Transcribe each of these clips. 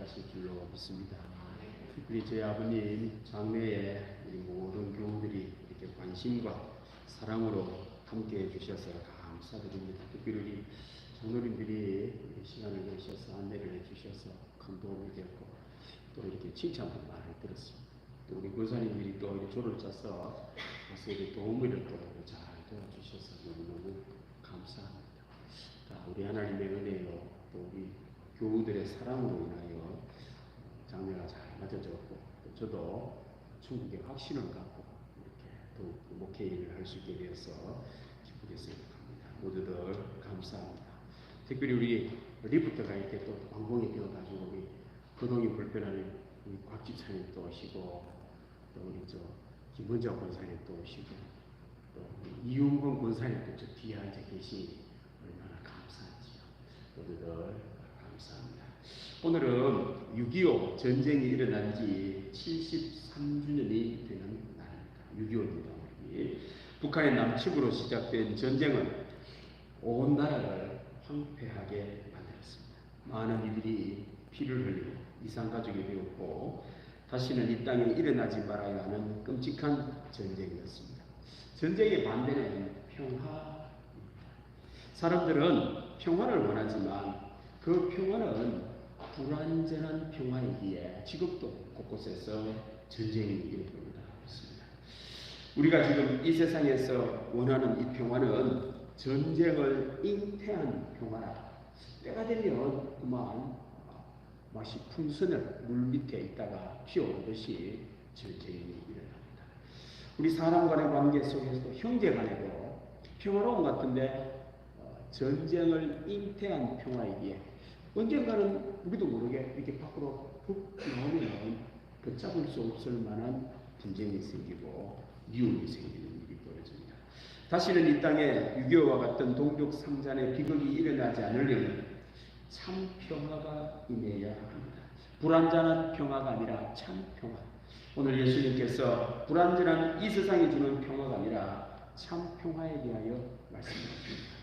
하실 줄로 믿습니다. 특별히 저희 아버님 장래에 우리 모든 교우들이 이렇게 관심과 사랑으로 함께 해주셔서 감사드립니다. 특별히 우리 장로님들이 시간을 내셔서 안내를 해주셔서 큰 도움이 되었고 또 이렇게 칭찬을 많이 들었습니다. 또 우리 권사님들이 또 이렇게 조를 짜서 와서 이렇게 도움을 또 잘 도와주셔서 너무너무 감사합니다. 자, 우리 하나님의 은혜요, 또 우리 교우들의 사랑으로 인하여 장래가 잘 맞아졌고, 또 저도 천국의 확신을 갖고 이렇게 더욱 목회 일을 할 수 있게 되어서 기쁘게 생각합니다. 모두들 감사합니다. 특별히 우리 리프트가 이렇게 또 완공이 되어가지고 우리 거동이 불편한 우리 곽 집사님 또 오시고, 또 우리 김원자 권사님 또 오시고, 또 이윤건 권사님도 저 뒤에 앉아 계시니 얼마나 감사하지요. 모두들 감사합니다. 오늘은 6.25 전쟁이 일어난 지 73주년이 되는 날입니다. 6.25입니다. 북한의 남측으로 시작된 전쟁은 온 나라를 황폐하게 만들었습니다. 많은 이들이 피를 흘리고 이산가족이 되었고, 다시는 이 땅에 일어나지 말아야 하는 끔찍한 전쟁이었습니다. 전쟁의 반대는 평화입니다. 사람들은 평화를 원하지만 그 평화는 불완전한 평화이기에 지금도 곳곳에서 전쟁이 일어나고 있습니다. 우리가 지금 이 세상에서 원하는 이 평화는 전쟁을 잉태한 평화라. 때가 되면 그만 마치 풍선을 물 밑에 있다가 피어오듯이 전쟁이 일어납니다. 우리 사람 간의 관계 속에서도 형제 간에도 평화로운 것 같은데 전쟁을 잉태한 평화이기에 언젠가는 우리도 모르게 이렇게 밖으로 푹 나오면 걷잡을 수 없을 만한 분쟁이 생기고 미움이 생기는 일이 벌어집니다. 다시는 이 땅에 6.25와 같은 동족 상잔의 비극이 일어나지 않으려면 참 평화가 임해야 합니다. 불완전한 평화가 아니라 참 평화. 오늘 예수님께서 불완전한 이 세상이 주는 평화가 아니라 참 평화에 대하여 말씀하십니다.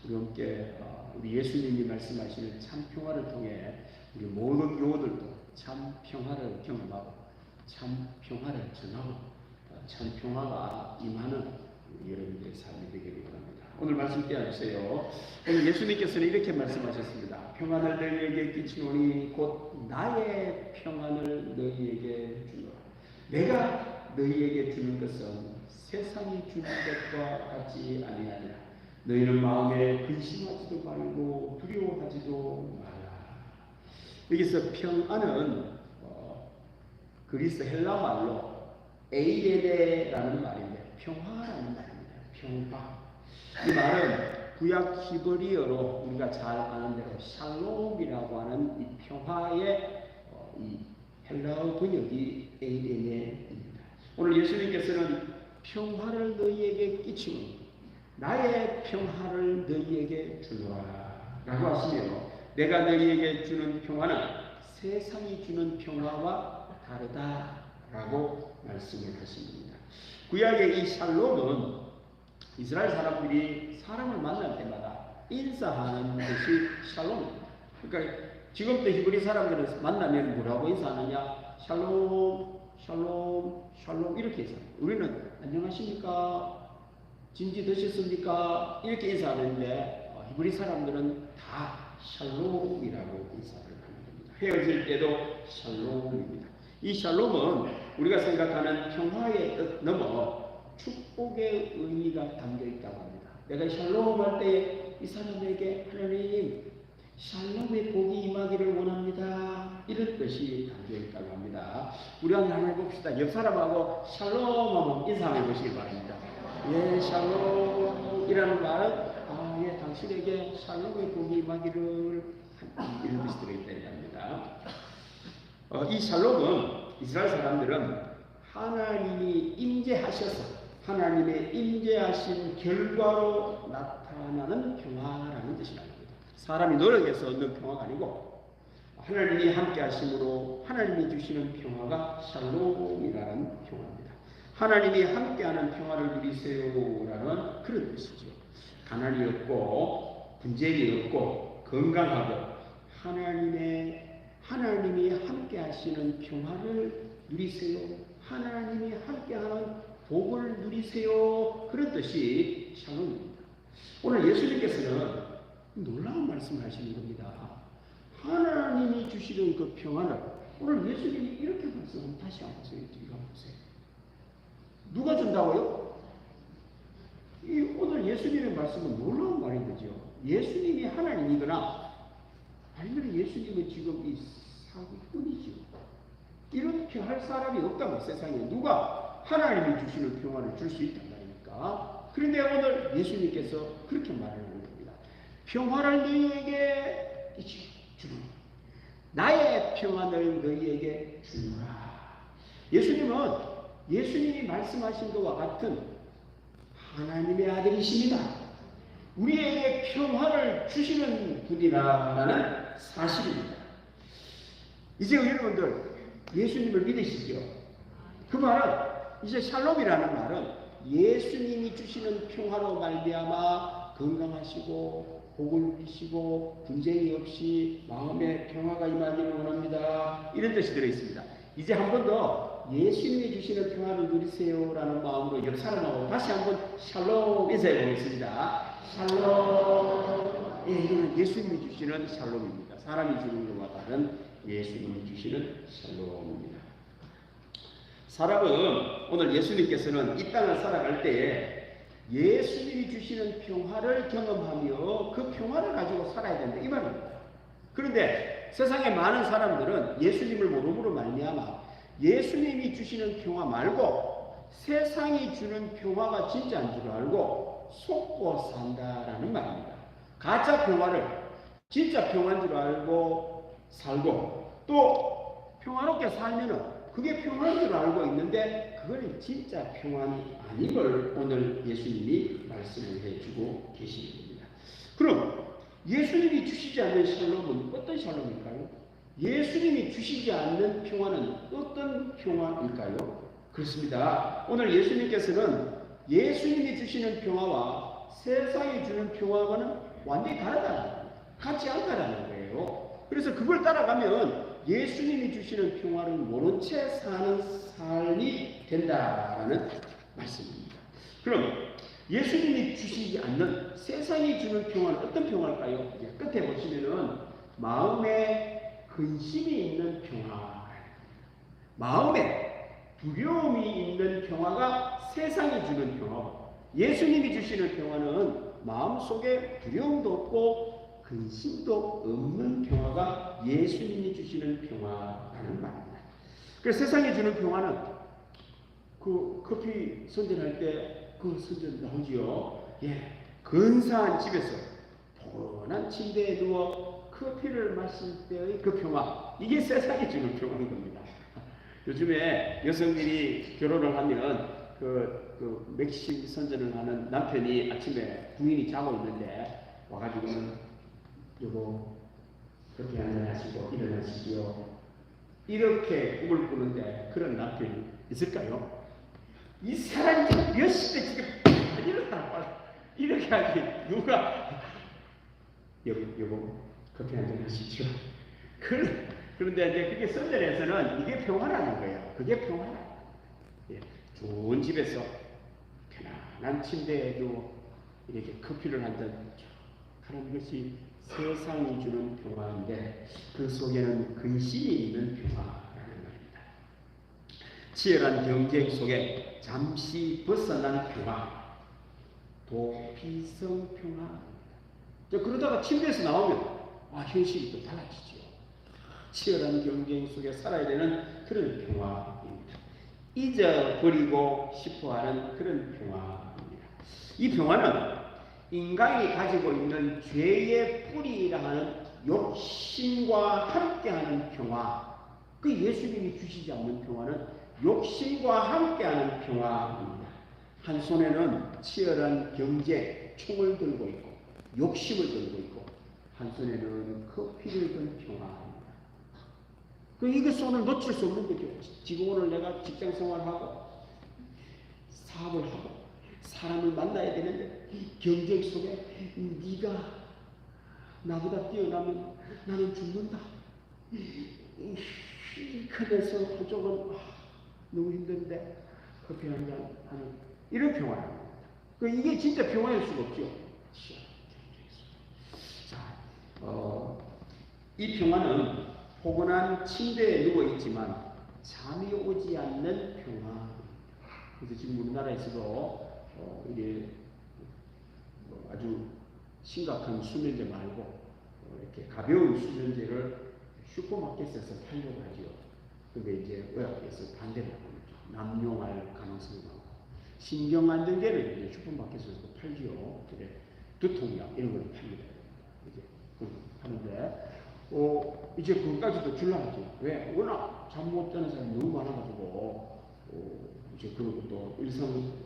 우리 함께 우리 예수님이 말씀하시는 참 평화를 통해 우리 모든 교우들도 참 평화를 경험하고 참 평화를 전하고 참 평화가 임하는 여러분들의 삶이 되기를 바랍니다. 오늘 말씀 떼어주세요. 오늘 예수님께서는 이렇게 말씀하셨습니다. 평안을 너희에게 끼치노니 곧 나의 평안을 너희에게 주노라. 내가 너희에게 주는 것은 세상이 주는 것과 같지 아니하니라. 너희는 마음에 근심하지도 말고 두려워하지도 말라. 여기서 평안은 그리스 헬라 말로 에이레네라는 말인데 평화라는 말입니다. 평화. 이 말은 구약 히브리어로 우리가 잘 아는 대로 샬롬이라고 하는 이 평화의 이 헬라어 번역이 에이레네입니다. 오늘 예수님께서는 평화를 너희에게 끼치노니 나의 평화를 너희에게 주노라 라고 하시며, 내가 너희에게 주는 평화는 세상이 주는 평화와 다르다 라고 말씀을 하십니다. 구약의 이 샬롬은 이스라엘 사람들이 사람을 만날 때마다 인사하는 것이 샬롬입니다. 그러니까 지금도 히브리 사람들은 만나면 뭐라고 인사하느냐? 샬롬, 샬롬, 샬롬 이렇게 인사합니다. 우리는 안녕하십니까? 진지 드셨습니까? 이렇게 인사하는데 히브리 사람들은 다 샬롬이라고 인사를 하는 겁니다. 헤어질 때도 샬롬입니다. 이 샬롬은 우리가 생각하는 평화의 뜻 넘어 축복의 의미가 담겨 있다고 합니다. 내가 샬롬 할 때 이 사람에게 하나님 샬롬의 복이 임하기를 원합니다. 이런 뜻이 담겨 있다고 합니다. 우리 한번 해봅시다. 옆 사람하고 샬롬 한번 인사해 보시기 바랍니다. 예, 샬롬이라는 말은 예, 당신에게 샬롬의 복이 임하기를 이런 뜻이 들어있다고 합니다. 이 샬롬은 이스라엘 사람들은 하나님이 임재하셔서 하나님의 임재하신 결과로 나타나는 평화라는 뜻이 나옵니다. 사람이 노력해서 얻는 평화가 아니고 하나님이 함께 하심으로 하나님이 주시는 평화가 샬롬이라는 평화입니다. 하나님이 함께하는 평화를 누리세요라는 그런 뜻이죠. 가난이 없고 분쟁이 없고 건강하고 하나님의 하나님이 함께 하시는 평화를 누리세요. 하나님이 함께하는 복을 누리세요. 그런 뜻이 샬롬입니다. 오늘 예수님께서는 놀라운 말씀을 하시는 겁니다. 하나님이 주시는 그 평안을 오늘 예수님이 이렇게 말씀하면 다시 한번 보세요. 누가 준다고요? 오늘 예수님의 말씀은 놀라운 말인 거죠. 예수님이 하나님이거나 아니면 예수님은 지금 이 사기꾼이죠. 이렇게 할 사람이 없다고 세상에 누가 하나님이 주시는 평안을 줄 수 있단 말입니까? 그런데 오늘 예수님께서 그렇게 말하는 겁니다. 평화를 너희에게 주노라. 나의 평안을 너희에게 주노라. 예수님이 말씀하신 것과 같은 하나님의 아들이십니다. 우리에게 평화를 주시는 분이라는 사실입니다. 이제 여러분들 예수님을 믿으시죠? 그 말은 이제 샬롬이라는 말은 예수님이 주시는 평화로 말미암아 건강하시고 복을 누리시고 분쟁이 없이 마음에 평화가 임하기를 원합니다. 이런 뜻이 들어있습니다. 이제 한 번 더 예수님이 주시는 평화를 누리세요라는 마음으로 옆 사람하고 다시 한번 샬롬 인사해 보겠습니다. 샬롬. 이거는 예수님이 주시는 샬롬입니다. 사람이 주는 것과 다른 예수님이 주시는 샬롬입니다. 사람은 오늘 예수님께서는 이 땅을 살아갈 때에 예수님이 주시는 평화를 경험하며 그 평화를 가지고 살아야 된다 이 말입니다. 그런데 세상의 많은 사람들은 예수님을 모름으로 말미암아 예수님이 주시는 평화 말고 세상이 주는 평화가 진짜인 줄 알고 속고 산다라는 말입니다. 가짜 평화를 진짜 평화인 줄 알고 살고 또 평화롭게 살면은 그게 평화인 줄 알고 있는데 그걸 진짜 평안이 아닌 걸 오늘 예수님이 말씀을 해주고 계시는 겁니다. 그럼 예수님이 주시지 않는 샬롬은 어떤 샬롬일까요? 예수님이 주시지 않는 평화는 어떤 평화일까요? 그렇습니다. 오늘 예수님께서는 예수님이 주시는 평화와 세상이 주는 평화와는 완전히 다르다는 거예요. 같지 않다라는 거예요. 그래서 그걸 따라가면 예수님이 주시는 평화를 모른 채 사는 삶이 된다라는 말씀입니다. 그럼 예수님이 주시지 않는 세상이 주는 평화는 어떤 평화일까요? 끝에 보시면은 마음에 근심이 있는 평화, 마음에 두려움이 있는 평화가 세상이 주는 평화고 예수님이 주시는 평화는 마음속에 두려움도 없고 근심도 없는 평화가 예수님이 주시는 평화라는 말입니다. 그래서 세상이 주는 평화는 그 커피 선전할 때 그 선전 나오지요. 근사한 집에서 포근한 침대에 누워 커피를 마실 때의 그 평화, 이게 세상이 주는 평화인 겁니다. 요즘에 여성들이 결혼을 하면 그 맥심 선전을 하는 남편이 아침에 부인이 자고 있는데 와가지고는 여보 커피 한잔 하시고 일어나시죠. 이렇게 꿈을 꾸는데 그런 남편이 있을까요? 이 사람이 지금 몇 시대 지금 일어나 이렇게 하지 누가 여보 커피 한잔 하시죠. 그런데 이제 그게 선전에서는 이게 평화라는 거예요. 그게 평화라. 좋은 집에서 편안한 침대에 누워 이렇게 커피를 한잔 하는 것이 세상이 주는 평화인데 그 속에는 근심이 있는 평화라는 말입니다. 치열한 경쟁 속에 잠시 벗어난 평화, 도피성 평화. 그러다가 침대에서 나오면 현실이 또 달라지죠. 치열한 경쟁 속에 살아야 되는 그런 평화입니다. 잊어버리고 싶어하는 그런 평화입니다. 이 평화는 인간이 가지고 있는 죄의 뿌리라 하는 욕심과 함께하는 평화, 그 예수님이 주시지 않는 평화는 욕심과 함께하는 평화입니다. 한 손에는 치열한 경제, 총을 들고 있고 욕심을 들고 있고 한 손에는 커피를 든 평화입니다. 이것 오늘 놓칠 수 없는 거죠. 지금 오늘 내가 직장 생활하고 사업을 하고 사람을 만나야 되는데 경쟁 속에 네가 나보다 뛰어나면 나는 죽는다. 힐끗해서 한쪽은 너무 힘든데 커피 한 잔 하는 이런 평화입니다. 이게 진짜 평화일 수가 없죠. 자, 이 평화는 포근한 침대에 누워 있지만 잠이 오지 않는 평화. 그래서 지금 우리나라에서도 이게 아주 심각한 수면제 말고 이렇게 가벼운 수면제를 슈퍼마켓에서 팔려고 하죠. 근데 이제 의학에서 반대를 하고 있죠. 남용할 가능성이 많고 신경 안정제를 이제 슈퍼마켓에서 팔지요. 두통약 이런 걸 팔기도 이제 하는데 이제 그것까지도 줄라하죠. 왜? 워낙 잠 못 자는 사람이 너무 많아가지고 이제 그런 것도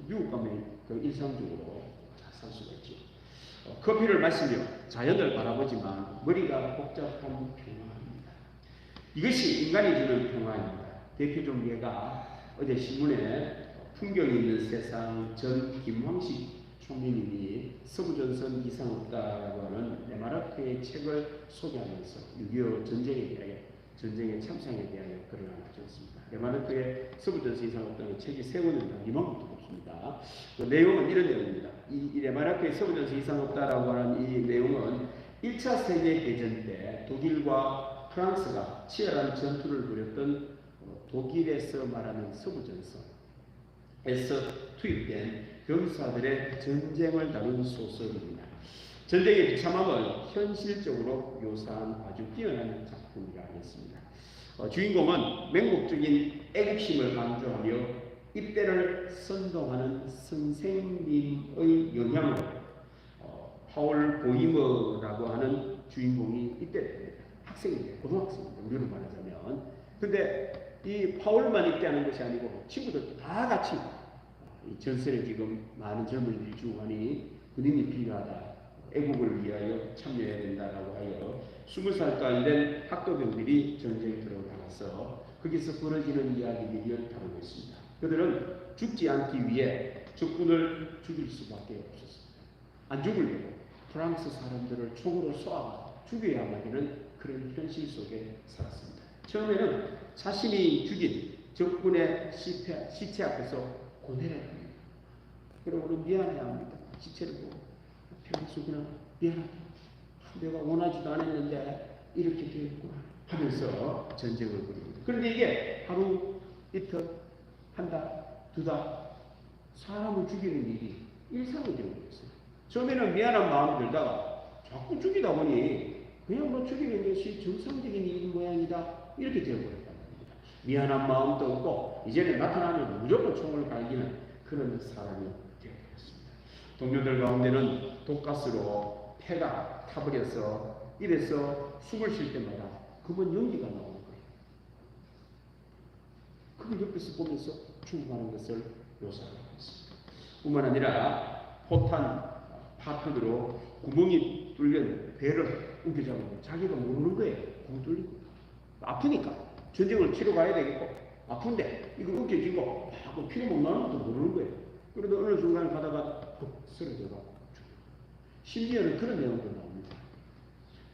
미국 가면 일상적으로 살 수가 있죠. 커피를 마시며 자연을 바라보지만 머리가 복잡한 평화입니다. 이것이 인간이 주는 평화입니다. 대표적 예가 어제 신문에 풍경이 있는 세상 전 김황식 총리님이 서부전선 이상 없다라고 하는 레마르크의 책을 소개하면서 6.25 전쟁에 대하여 전쟁의 참상에 대하여 글을 하나 적었습니다. 레마르크의 서부전선 이상 없다는 책이 세 권입니다. 이만큼도 없습니다. 그 내용은 이런 내용입니다. 이 레마르크의 서부전선 이상 없다라고 하는 이 내용은 1차 세계대전 때 독일과 프랑스가 치열한 전투를 벌였던 독일에서 말하는 서부전선에서 투입된 병사들의 전쟁을 다룬 소설입니다. 전쟁의 비참함을 현실적으로 묘사한 아주 뛰어난 작품이라 하겠습니다. 주인공은 맹목적인 애국심을 강조하며 입대를 선동하는 선생님의 영향을 파울 보이머라고 하는 주인공이 입대를 합니다. 학생인데 고등학생인데 우리로 말하자면 근데 이 파울만 입대하는 것이 아니고 친구들 다 같이 이 전선에 지금 많은 젊은이들이 죽어가니 군인이 필요하다. 애국을 위하여 참여해야 된다라고 하여 20살도 안 된 학도병들이 전쟁에 들어가서 거기서 벌어지는 이야기들을 다루고 있습니다. 그들은 죽지 않기 위해 적군을 죽일 수밖에 없었습니다. 안 죽으려고 프랑스 사람들을 총으로 쏘아 죽여야만 하는 그런 현실 속에 살았습니다. 처음에는 자신이 죽인 적군의 시체 앞에서 고뇌를 합니다. 그러고는 미안해야 합니다. 시체를 보고 평소 그냥 미안하다. 내가 원하지도 않았는데 이렇게 되었구나 하면서 전쟁을 벌입니다. 그런데 이게 하루, 이틀, 한 달, 두 달 사람을 죽이는 일이 일상이 되고 있어요. 처음에는 미안한 마음이 들다가 자꾸 죽이다 보니 그냥 죽이는 것이 정상적인 일 모양이다 이렇게 되어버렸단 말입니다. 미안한 마음도 없고 이제는 나타나면 무조건 총을 갈기는 그런 사람이 되어버렸습니다. 동료들 가운데는 독가스로 폐가 타버려서 입에서 숨을 쉴 때마다 그만 연기가 나오는 거예요. 그걸 옆에서 보면서 죽어가는 것을 묘사하고 있습니다. 뿐만 아니라 포탄 파편으로 구멍이 뚫린 배를 움켜잡고 자기가 모르는 거예요. 구멍 뚫리고 아프니까 전쟁을 치러 가야 되겠고 아픈데 이거 움켜쥐고 피가 못 나는 것도 모르는 거예요. 그래도 어느 순간 가다가 푹 쓰러져가 심지어는 그런 내용도 나옵니다.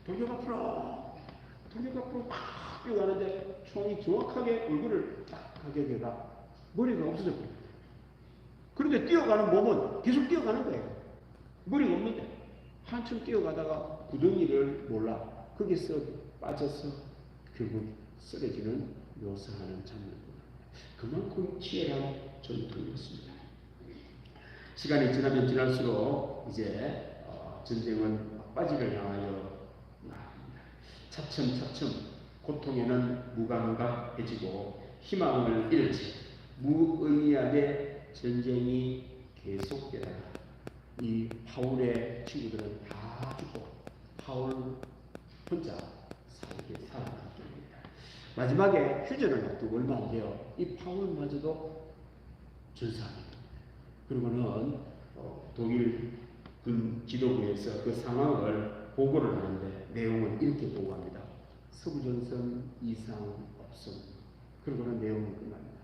돌격 앞으로 팍 뛰어가는데 총이 정확하게 얼굴을 딱 가게 되다 머리가 없어졌거든요. 그런데 뛰어가는 몸은 계속 뛰어가는 거예요. 머리가 없는데 한참 뛰어가다가 구덩이를 몰라 거기서 빠져서 결국 쓰러지는 묘사하는 장면입니다. 그만큼 치열한 전투였습니다. 시간이 지나면 지날수록 이제 전쟁은 막바지를 향하여 나갑니다. 차츰차츰 고통에는 무감각해지고 희망을 잃지 무의미하게 전쟁이 계속되다가 이 파울의 친구들은 다 죽고 파울 혼자 살게 살아났습니다. 마지막에 휴전을 앞두고 얼마 안 돼요. 이 파울마저도 전사합니다. 그러고는 독일 군 지도부에서 그 상황을 보고를 하는데 내용은 이렇게 보고합니다. 서부전선 이상 없음. 그러고는 내용이 끝납니다.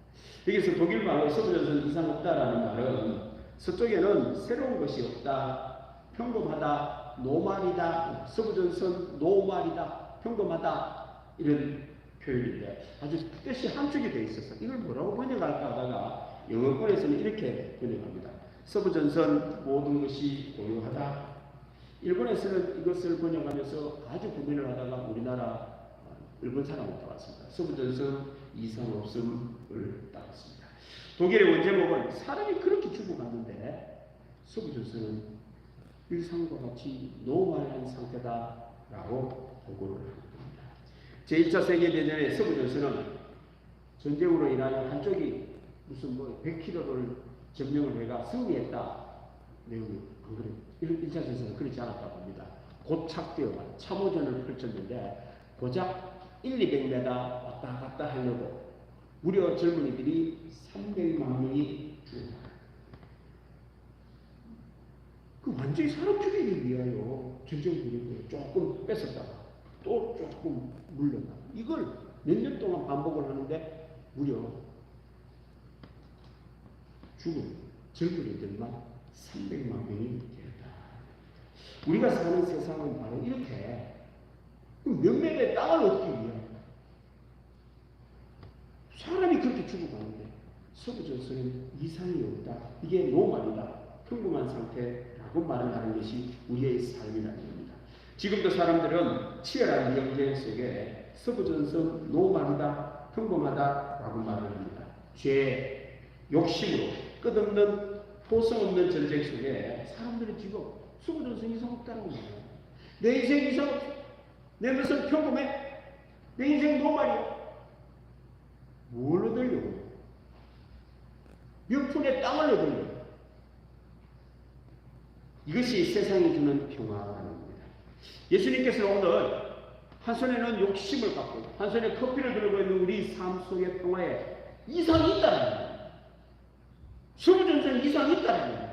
여기서 독일 말로 서부전선 이상 없다라는 말은 서쪽에는 새로운 것이 없다, 평범하다, 노말이다, 서부전선 노말이다, 평범하다 이런 표현인데 아주 뜻이 함축이 되어 있어서 이걸 뭐라고 번역할까 하다가 영어권에서는 이렇게 번역합니다. 서부전선 모든 것이 고요하다. 일본에서는 이것을 번역하면서 아주 고민을 하다가 우리나라 일본 사람을 따왔습니다. 서부전선 이상 없음을 따왔습니다. 독일의 원제목은 사람이 그렇게 죽어갔는데 서부전선은 일상과 같이 노말한 상태다라고 보고를 합니다. 제1차 세계대전의 서부전선은 전쟁으로 인하여 한쪽이 무슨 100km를 점령을 해가 승리했다 내용이 안 그래요. 1차 전선은 그렇지 않았다고 합니다. 고착되어 참호전을 펼쳤는데 고작 200m 왔다 갔다 하려고 무려 젊은이들이 300만 명이 죽었다. 그 완전히 사람 죽이기 위하여 전쟁 분위기를 조금 뺏었다가 또 조금 물렸다. 이걸 몇 년 동안 반복을 하는데 무려 죽은 젊은이들만 300만 명이 되었다. 우리가 사는 세상은 바로 이렇게 몇몇의 땅을 얻기 위해 사람이 그렇게 죽어가는데 서부전선은 이상이 없다. 이게 노말이다. 평범한 상태라고 말을 하는 것이 우리의 삶이라는 겁니다. 지금도 사람들은 치열한 경쟁 속에 서부전선 노말이다. 평범하다라고 말을 합니다. 죄, 욕심으로 끝없는 포성 없는 전쟁 속에 사람들은 지금 서부전선 이상 없다는 거예요. 내 인생 이상 없어. 내 것은 평범해. 내 인생 노말이야. 뭘 얻으려고? 명품의 땅을 얻으려고. 이것이 세상이 주는 평화라는 겁니다. 예수님께서는 오늘 한 손에는 욕심을 갖고 한 손에 커피를 들고 있는 우리 삶 속의 평화에 이상이 있다는 거예요. 서부전선에 이상이 있다는 거예요.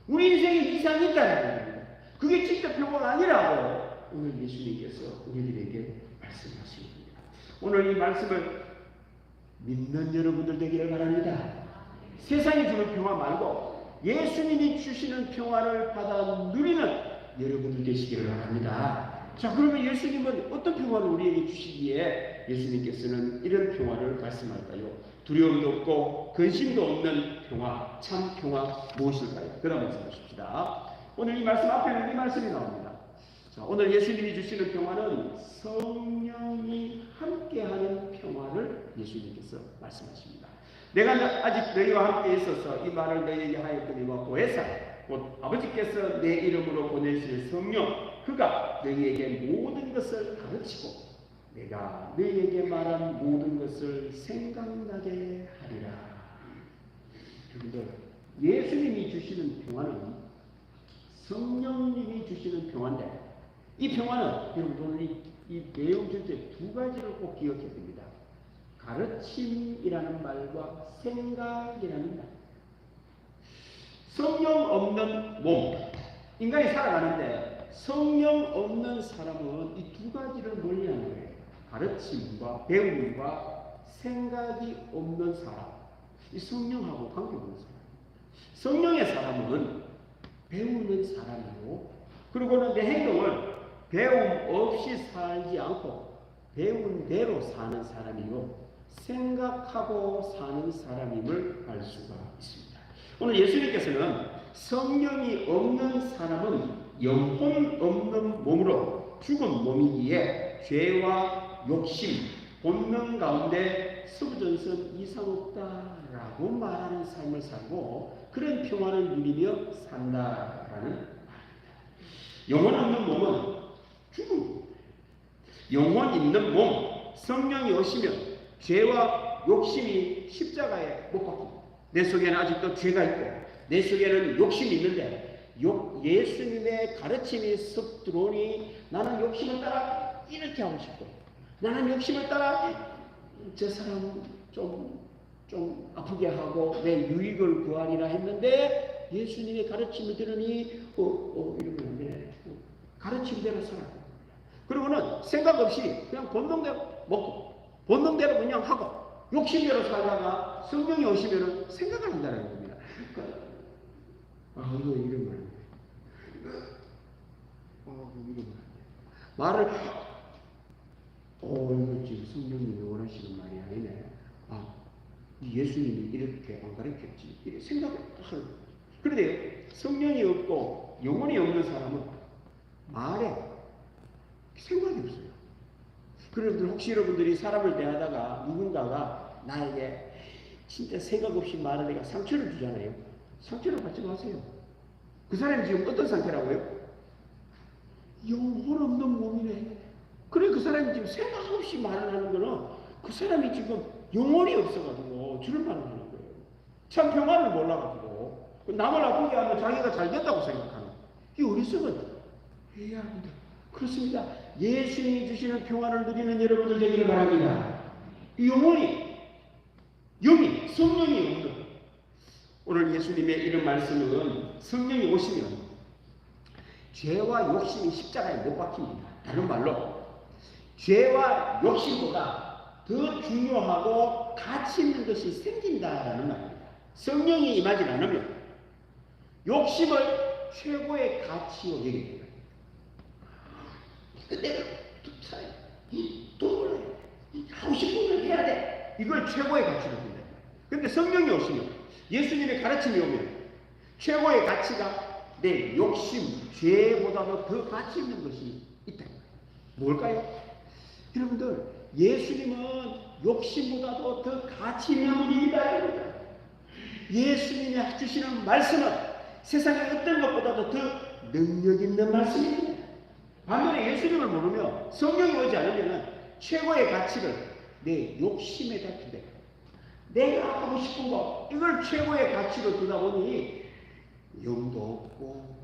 우리 인생에 이상이 있다는 거예요. 그게 진짜 평화가 아니라고 오늘 예수님께서 우리들에게 말씀하신 겁니다. 오늘 이 말씀을 믿는 여러분들 되기를 바랍니다. 세상이 주는 평화 말고 예수님이 주시는 평화를 받아 누리는 여러분들 되시기를 바랍니다. 자, 그러면 예수님은 어떤 평화를 우리에게 주시기에 예수님께서는 이런 평화를 말씀할까요? 두려움도 없고 근심도 없는 평화, 참 평화 무엇일까요? 그런 말씀 보십시다. 오늘 이 말씀 앞에는 이 말씀이 나옵니다. 자, 오늘 예수님이 주시는 평화는 성령이 함께하는 평화를 예수님께서 말씀하십니다. 내가 아직 너희와 함께 있어서 이 말을 너희에게 하였거니와 보혜사 곧 아버지께서 내 이름으로 보내실 성령 그가 너희에게 모든 것을 가르치고 내가 너희에게 말한 모든 것을 생각나게 하리라. 여러분들, 예수님이 주시는 평화는 성령님이 주시는 평화인데 이 평화는 여러분들이 이 내용 전체 두 가지를 꼭 기억해야 됩니다. 가르침이라는 말과 생각이라는 말. 성령 없는 몸, 인간이 살아가는데 성령 없는 사람은 이 두 가지를 멀리하는 거예요. 가르침과 배움과 생각이 없는 사람, 이 성령하고 관계없는 사람. 성령의 사람은 배우는 사람이고, 그리고는 내 행동을 배움 없이 살지 않고 배운 대로 사는 사람이고 생각하고 사는 사람임을 알 수가 있습니다. 오늘 예수님께서는 성령이 없는 사람은 영혼 없는 몸으로 죽은 몸이기에 죄와 욕심, 본능 가운데 서부전선 이상 없다라고 말하는 삶을 살고 그런 평화를 누리며 산다라는 말입니다. 영혼 없는 몸은 죽음. 영혼 있는 몸, 성령이 오시면 죄와 욕심이 십자가에 못 박힙니다. 내 속에는 아직도 죄가 있고 내 속에는 욕심이 있는데 예수님의 가르침이 쓱 들어오니 나는 욕심을 따라 이렇게 하고 싶고 나는 욕심을 따라 저 사람 좀 아프게 하고 내 유익을 구하리라 했는데 예수님의 가르침을 들으니 이러면 안 돼. 가르침대로 살아요. 그리고는 생각 없이 그냥 본능대로 먹고 본능대로 그냥 하고 욕심대로 살다가 성령이 오시면 생각을 한다는 겁니다. 이거 이러면 안 돼. 이러면 안 돼. 말을 이거 지금 성령님이 원하시는 말이 아니네. 예수님이 이렇게 안 가르쳤지. 이렇게 생각을 하는. 그런데 성령이 없고 영혼이 없는 사람은 말에 생각이 없어요. 그런데 혹시 여러분들이 사람을 대하다가 누군가가 나에게 진짜 생각 없이 말을 내가 상처를 주잖아요. 상처를 받지 마세요. 그 사람이 지금 어떤 상태라고요? 영혼 없는 몸이네. 그래, 그 사람이 지금 생각 없이 말을 하는 거는 그 사람이 지금 영혼이 없어가지고 주는 말을 하는 거예요. 참 평안을 몰라가지고 남을 아프게 하면 자기가 잘 됐다고 생각하는 이 어리석은 해야 합니다. 그렇습니다. 예수님이 주시는 평안을 누리는 여러분들 되기를 바랍니다. 이 영혼이 영이 성령이 없는 오늘 예수님의 이런 말씀은 성령이 오시면 죄와 욕심이 십자가에 못 박힙니다. 다른 말로 죄와 욕심보다 더 중요하고 가치 있는 것이 생긴다라는 말입니다. 성령이 임하지 않으면 욕심을 최고의 가치로 여기게 돼요. 내가 돈을 하고 싶은 걸 해야 돼. 이걸 최고의 가치로 둔다. 그런데 성령이 오시면 예수님의 가르침이 오면 최고의 가치가 내 욕심, 죄보다도 더 가치 있는 것이 있다. 뭘까요? 여러분들, 예수님은 욕심보다도 더 가치 있는 분이다. 예수님이 주시는 말씀은 세상의 어떤 것보다도 더 능력 있는 말씀입니다. 반면에 예수님을 모르며 성령이 오지 않으면 최고의 가치를 내 욕심에다 두대. 내가 하고 싶은 거, 이걸 최고의 가치로 두다 보니 영도 없고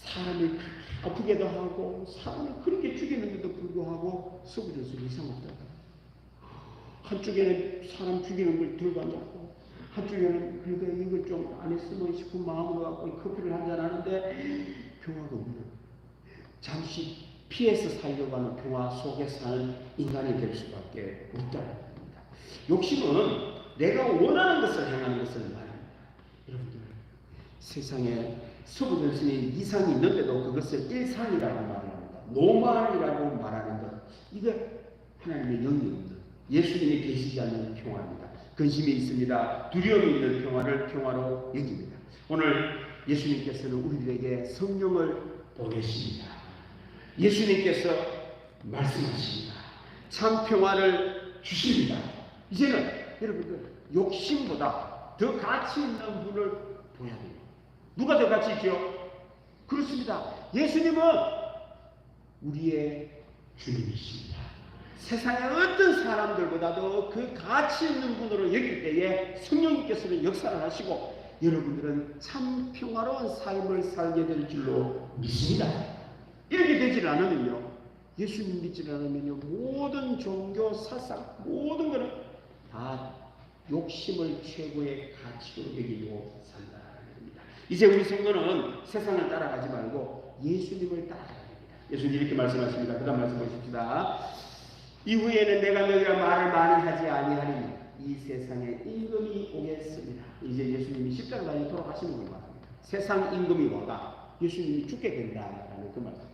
사람을 아프게도 하고 사람을 그렇게 죽이는데도 불구하고 속으로서 이상하다. 한쪽에는 사람 죽이는 걸 들고 앉았고 한쪽에는 그래도 이걸 좀 안 했으면 싶은 마음으로 갖고 커피를 한잔 하는데 평화가 없는, 잠시 피해서 살려고 하는 평화 속에 사는 인간이 될 수밖에 없다는 겁니다. 욕심은 내가 원하는 것을 향하는 것을 말합니다. 여러분들, 세상에 서구전선에 이상이 있는데도 그것을 일상이라고 말합니다. 노말이라고 말하는 것, 이게 하나님의 영이 없는, 예수님이 계시지 않는 평화입니다. 근심이 있습니다. 두려움이 있는 평화를 평화로 여깁니다. 오늘 예수님께서는 우리들에게 성령을 보내십니다. 예수님께서 말씀하십니다. 참 평화를 주십니다. 이제는 여러분들 욕심보다 더 가치 있는 분을 보여야 돼요. 누가 더 가치 있죠? 그렇습니다. 예수님은 우리의 주님이십니다. 세상의 어떤 사람들보다도 그 가치 있는 분으로 여길 때에 성령님께서는 역사를 하시고 여러분들은 참 평화로운 삶을 살게 될 줄로 믿습니다. 이렇게 되질 않으면요, 예수님 믿지 않으면요, 모든 종교 사상, 모든 것은 다 욕심을 최고의 가치로 여기고 산다는 겁니다. 이제 우리 성도는 세상을 따라가지 말고 예수님을 따라가야 됩니다. 예수님 이렇게 말씀하십니다. 그 다음 말씀 보십시다. 이후에는 내가 너희가 말을 많이 하지 아니하리니 이 세상에 임금이 오겠습니다. 이제 예수님이 십자가에 돌아가시는 걸 말합니다. 세상 임금이 와가 예수님이 죽게 된다라는 그 말씀.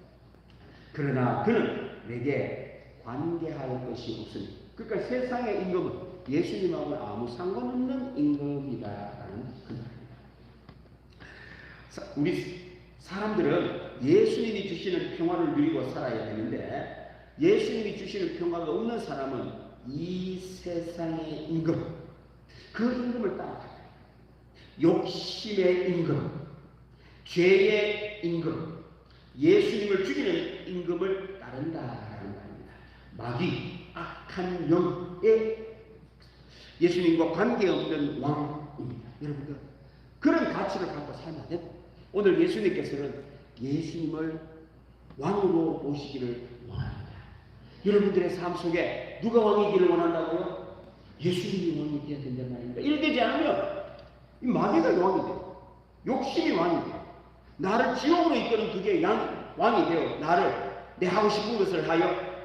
그러나 그는 내게 관계할 것이 없으니, 그러니까 세상의 임금은 예수님하고는 아무 상관없는 임금이다라는 그 말입니다. 우리 사람들은 예수님이 주시는 평화를 누리고 살아야 되는데 예수님이 주시는 평화가 없는 사람은 이 세상의 임금, 그 임금을 따라가요. 욕심의 임금, 죄의 임금, 예수님을 죽이는 임금을 따른다라는 말입니다. 마귀, 악한 영의 예수님과 관계없는 왕입니다. 여러분들, 그런 가치를 갖고 살면 돼. 오늘 예수님께서는 예수님을 왕으로 모시기를 원합니다. 여러분들의 삶 속에 누가 왕이기를 원한다고요? 예수님이 왕이 되어야 된단 말입니다. 이렇게 되지 않으면 이 마귀가 왕이 돼요. 욕심이 왕이 돼요. 나를 지옥으로 이끄는 그게 왕이 되어 나를 내 하고 싶은 것을 하여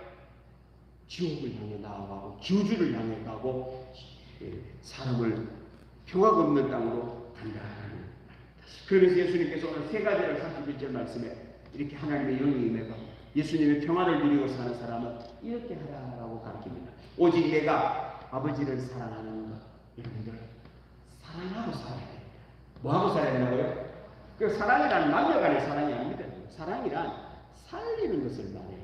지옥을 향해 나아가고 저주를 향해 가고 사람을 평화가 없는 땅으로 간다는. 그러면서 예수님께서 오늘 세 가지를 31절 말씀에 이렇게 하나님의 영이 임해가 예수님의 평안을 누리고 사는 사람은 이렇게 하라라고 가르칩니다. 오직 내가 아버지를 사랑하는 것. 여러분들 사랑하고 살아야 됩니다. 뭐하고 살아야 된다고요? 그 사랑이란 남녀간의 사랑이 아닙니다. 사랑이란 살리는 것을 말해요.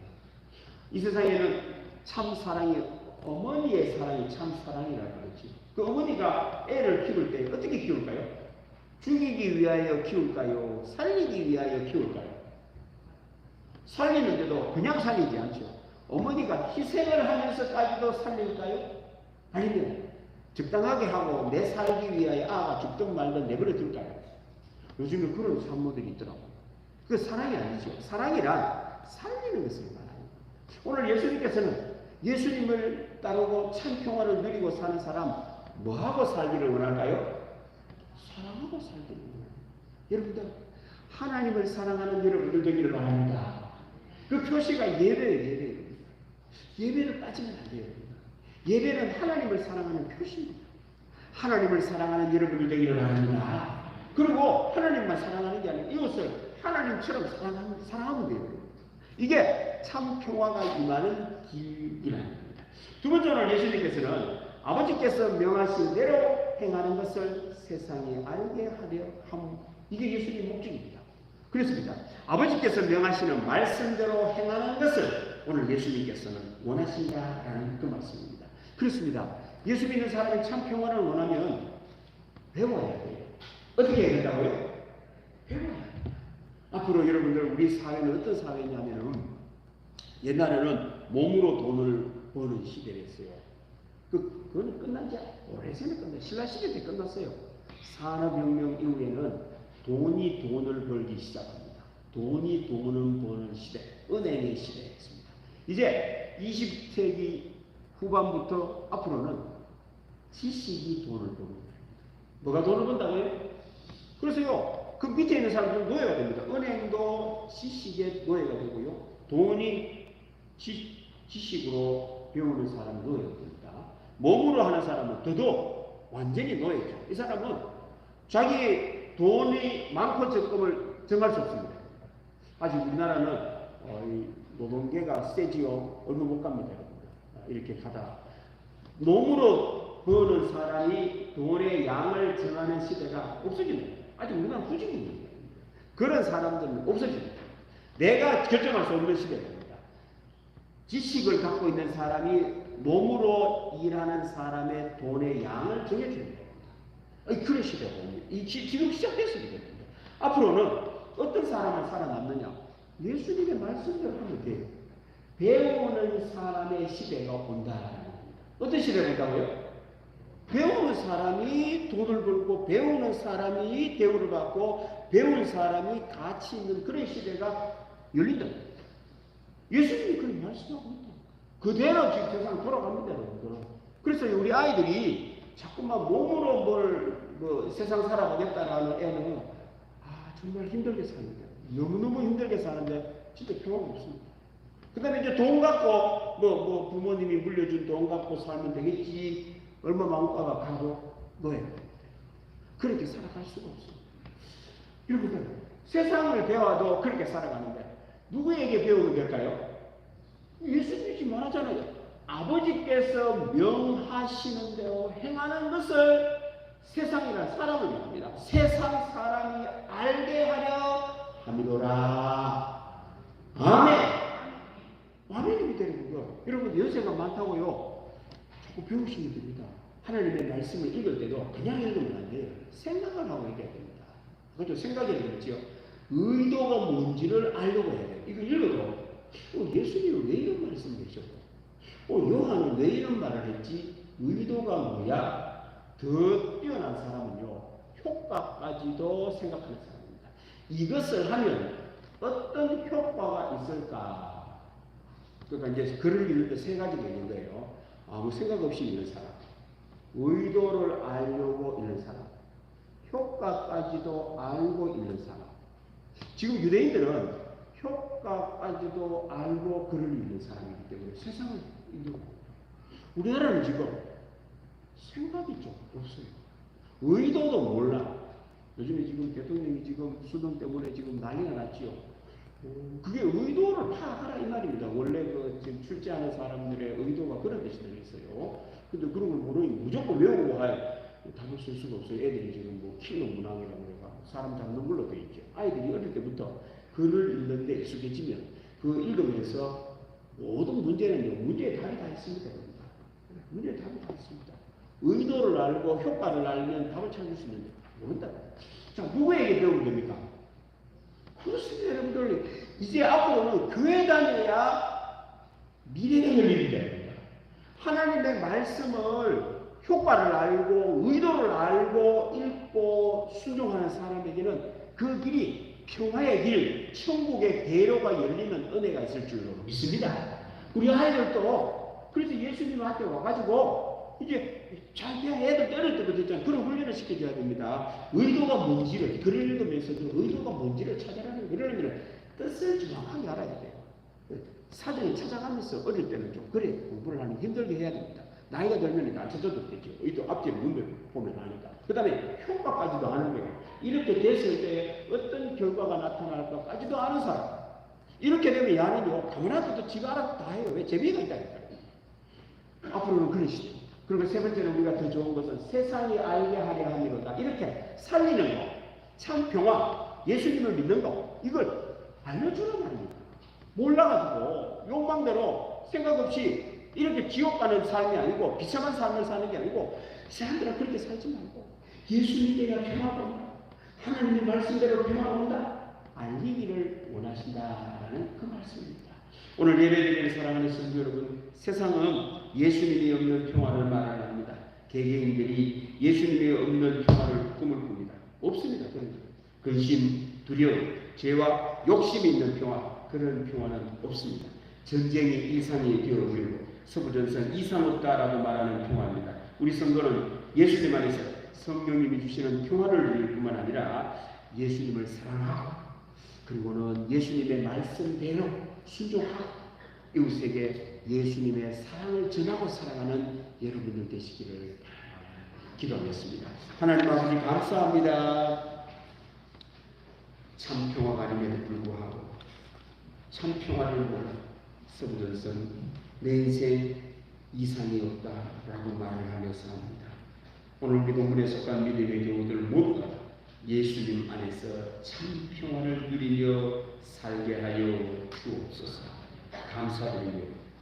이 세상에는 참 사랑이, 어머니의 사랑이 참 사랑이라고 그러지. 그 어머니가 애를 키울 때 어떻게 키울까요? 죽이기 위하여 키울까요? 살리기 위하여 키울까요? 살리는데도 그냥 살리지 않죠. 어머니가 희생을 하면서까지도 살릴까요? 아니면 적당하게 하고 내 살기 위하여 아가 죽든 말든 내버려 둘까요? 요즘에 그런 산모들이 있더라고요. 그 사랑이 아니죠. 사랑이란 살리는 것을 말합니다. 오늘 예수님께서는 예수님을 따르고 참 평화를 누리고 사는 사람 뭐하고 살기를 원할까요? 사랑하고 살기를 원합니다. 여러분들 하나님을 사랑하는 여러분들 되기를 바랍니다. 그 표시가 예배예요. 예배를 빠지면 안 돼요. 예배는 하나님을 사랑하는 표시입니다. 하나님을 사랑하는 여러분들 되기를 바랍니다. 그리고 하나님만 사랑하는 게 아니라 이것을 하나님처럼 사랑하면 돼요. 이게 참 평화가 임하는 길이라는 겁니다. 두 번째는 예수님께서는 아버지께서 명하신 대로 행하는 것을 세상에 알게 하려 함. 이게 예수님의 목적입니다. 그렇습니다. 아버지께서 명하시는 말씀대로 행하는 것을 오늘 예수님께서는 원하신다라는 그 말씀입니다. 그렇습니다. 예수 믿는 사람이 참 평화를 원하면 배워야 돼요. 어떻게 해야 된다고요? 배워야 돼요. 앞으로 여러분들 우리 사회는 어떤 사회냐면 옛날에는 몸으로 돈을 버는 시대였어요. 그건 끝난 지 오래전에 끝났어요. 신라시대 때 끝났어요. 산업혁명 이후에는 돈이 돈을 벌기 시작합니다. 돈이 돈을 버는 시대, 은행의 시대였습니다. 이제 20세기 후반부터 앞으로는 지식이 돈을 버는 뭐가 돈을 번다고요? 그래서요, 그 밑에 있는 사람들은 노예가 됩니다. 은행도 지식의 노예가 되고요, 돈이 지식으로 배우는 사람은 노예가 됩니다. 몸으로 하는 사람은 더더욱 완전히 노예죠. 이 사람은 자기 돈이 많고 적음을 정할 수 없습니다. 아직 우리나라는 노동계가 세지요. 얼마 못 갑니다. 이렇게 가다 몸으로 버는 사람이 돈의 양을 정하는 시대가 없어집니다. 아직 우리나라는 후진입니다. 그런 사람들은 없어집니다. 내가 결정할 수 없는 시대입니다. 지식을 갖고 있는 사람이 몸으로 일하는 사람의 돈의 양을 정해줍니다. 그런 시대가 옵니다. 지금 시작됐습니다. 앞으로는 어떤 사람은 살아남느냐? 예수님의 말씀대로 하면 돼요. 배우는 사람의 시대가 온다라는 겁니다. 어떤 시대가 온다고요? 배우는 사람이 돈을 벌고 배우는 사람이 대우를 받고 배우는 사람이 가치 있는 그런 시대가 열린다. 예수님이 그런 말씀하고 있다. 그대로 지금 세상 돌아갑니다. 여러분들. 그래서 우리 아이들이 자꾸만 몸으로 세상 살아가겠다라는 애는 정말 힘들게 삽니다. 너무너무 힘들게 사는데 진짜 평화가 없습니다. 그 다음에 이제 돈 갖고 부모님이 물려준 돈 갖고 살면 되겠지. 얼마 마음가가 가고 노예. 그렇게 살아갈 수가 없습니다. 여러분들 세상을 배워도 그렇게 살아가는데 누구에게 배우면 될까요? 예수님이 말하잖아요. 아버지께서 명하시는 대로 행하는 것을 세상이란 사람을 말합니다. 세상 사람이 알게 하려 함이로라. 아멘. 아멘이 되는 거죠. 여러분 연세가 많다고요. 자꾸 배우시면 됩니다. 하나님의 말씀을 읽을 때도 그냥 읽으면 안 돼요. 생각을 하고 읽어야 됩니다. 그렇죠? 생각이 되겠죠. 의도가 뭔지를 알려고 해야 돼요. 이거 읽어도 예수님은 왜 이런 말씀을 하셨고 요한은 왜 이런 말을 했지? 의도가 뭐야? 더 뛰어난 사람은요, 효과까지도 생각하는 사람입니다. 이것을 하면 어떤 효과가 있을까? 그러니까 이제 글을 읽을 때 세 가지가 있는 거예요. 아무 생각 없이 읽는 사람, 의도를 알려고 읽는 사람, 효과까지도 알고 읽는 사람. 지금 유대인들은 효과까지도 알고 글을 읽는 사람이기 때문에 세상을 읽고, 우리나라는 지금 생각이 좀 없어요. 의도도 몰라. 요즘에 지금 대통령이 지금 수능 때문에 지금 난리가 났지요. 그게 의도를 파악하라 이 말입니다. 원래 그 지금 출제하는 사람들의 의도가 그런 데서 들어있어요. 근데 그런 걸 모르니 무조건 외우고 답을 쓸 수가 없어요. 애들이 지금 뭐 킬러 문항이라고 해가 사람 잡는 걸로 돼 있죠. 아이들이 어릴 때부터 글을 읽는데 익숙해지면 그 읽으면서 모든 문제는요, 문제의 답이 다 있습니다. 문제의 답이 다 있습니다. 의도를 알고 효과를 알면 답을 찾을 수 있는데 모른다. 자, 누구에게 배우면 됩니까? 그렇습니다, 여러분들. 이제 앞으로는 교회 다녀야 미래가 열리게 됩니다. 하나님의 말씀을 효과를 알고 의도를 알고 읽고 순종하는 사람에게는 그 길이 평화의 길, 천국의 대로가 열리는 은혜가 있을 줄로 믿습니다. 우리 아이들도 그래서 예수님한테 와가지고 이제 자기 애들 어릴 때부터 있잖아요. 그런 훈련을 시켜줘야 됩니다. 의도가 뭔지를 글을 읽으면서도 의도가 뭔지를 찾아라는 그러려면 뜻을 정확하게 알아야 돼요. 사전에 찾아가면서 어릴 때는 좀 그래 공부를 하는 힘들게 해야 됩니다. 나이가 들면 안 찾아도 되죠. 또 앞뒤에 문맥 보면 하니까. 그 다음에 효과까지도 아는 거예요. 이렇게 됐을 때 어떤 결과가 나타날까까지도 아는 사람. 이렇게 되면 야는요, 가만히도 지가 알아서 다 해요. 왜? 재미가 있다니까요. 앞으로는 그런 시대. 그리고 세 번째는 우리가 더 좋은 것은 세상이 알게 하려 함이로다. 이렇게 살리는 거, 참 평화, 예수님을 믿는 거, 이걸 알려주는 말입니다. 몰라가지고 욕망대로 생각 없이 이렇게 지옥 가는 삶이 아니고 비참한 삶을 사는 게 아니고 사람들은 그렇게 살지 말고 예수님께가 평화가 온다. 하나님의 말씀대로 평화가 온다. 알리기를 원하신다라는 그 말씀입니다. 오늘 예배드리는 사랑하는 성도 여러분, 세상은 예수님이 없는 평화를 말하려 합니다. 개개인들이 예수님이 없는 평화를 꿈을 꿉니다. 없습니다. 그런 근심, 두려움, 죄와 욕심이 있는 평화, 그런 평화는 없습니다. 전쟁이 일상이 되어버리고 서부전선 이상 없다라고 말하는 평화입니다. 우리 성도는 예수님 안에서 성령님이 주시는 평화를 누릴 뿐만 아니라 예수님을 사랑하고 그리고는 예수님의 말씀대로 순종하고 이웃에게 예수님의 사랑을 전하고 살아가는 여러분들 되시기를 기도하겠습니다. 하나님 아버지 감사합니다. 참 평화가 아님에도 불구하고 참 평화를 몰라 서부전선 내 인생 이상이 없다라고 말을 하면서 합니다. 오늘 우리 본문에 속한 믿음의 경우들 모두가 예수님 안에서 참 평화를 누리며 살게 하여 주옵소서. 감사드리며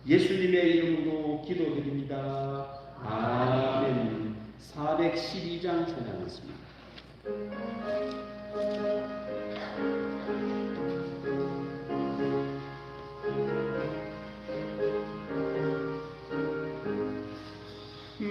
예수님의 이름으로 기도드립니다. 아멘. 412장 찬양했습니다.